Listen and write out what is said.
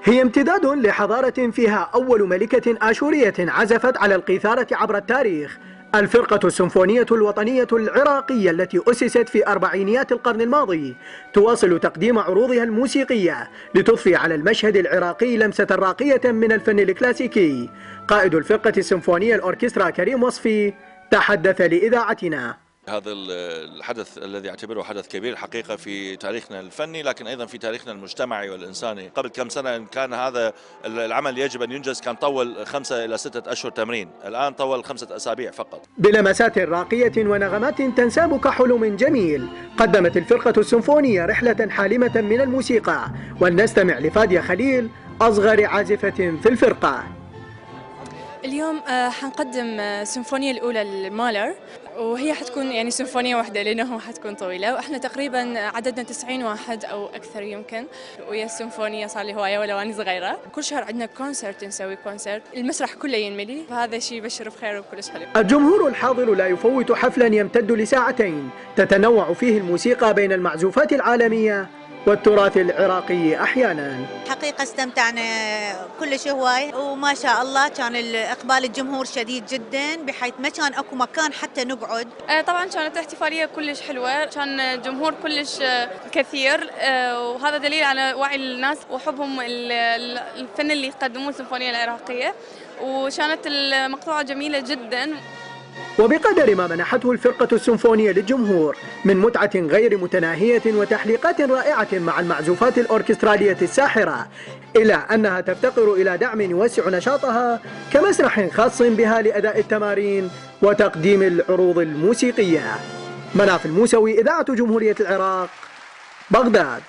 هي امتداد لحضارة فيها أول ملكة آشورية عزفت على القيثارة عبر التاريخ، الفرقة السيمفونية الوطنية العراقية التي أسست في أربعينيات القرن الماضي تواصل تقديم عروضها الموسيقية لتضفي على المشهد العراقي لمسة راقية من الفن الكلاسيكي. قائد الفرقة السيمفونية الأوركسترا كريم وصفي تحدث لإذاعتنا. هذا الحدث الذي اعتبره حدث كبير حقيقة في تاريخنا الفني، لكن أيضا في تاريخنا المجتمعي والإنساني. قبل كم سنة كان هذا العمل يجب أن ينجز، كان طول 5 إلى 6 أشهر تمرين، الآن طول 5 أسابيع فقط. بلمسات راقية ونغمات تنساب كحلم جميل، قدمت الفرقة السيمفونية رحلة حالمة من الموسيقى، ولنستمع لفادية خليل أصغر عازفة في الفرقة. اليوم حنقدم السيمفونية الأولى لمالر، وهي حتكون يعني سيمفونية واحدة لأنه حتكون طويلة، وإحنا تقريبا عددنا 90 واحد أو أكثر يمكن، ويا السيمفونية صار لي هواية ولو أنا صغيرة. كل شهر عندنا كونسرت، نسوي كونسرت، المسرح كله ينملي، فهذا شيء يبشر بخير وكلش حلو. الجمهور الحاضر لا يفوت حفلا يمتد لساعتين تتنوع فيه الموسيقى بين المعزوفات العالمية والتراث العراقي أحيانا. حقيقة استمتعنا كلش هواي، وما شاء الله كان إقبال الجمهور شديد جدا بحيث ما كان أكو مكان حتى نقعد. طبعا كانت احتفالية كلش حلوة، كان الجمهور كلش كثير، وهذا دليل على وعي الناس وحبهم الفن اللي يقدموه السيمفونية العراقية، وكانت المقطوعة جميلة جدا. وبقدر ما منحته الفرقة السيمفونية للجمهور من متعة غير متناهية وتحليقات رائعة مع المعزوفات الأوركسترالية الساحرة، إلا أنها تفتقر إلى دعم يوسع نشاطها كمسرح خاص بها لأداء التمارين وتقديم العروض الموسيقية. مناف الموسوي، إذاعة جمهورية العراق، بغداد.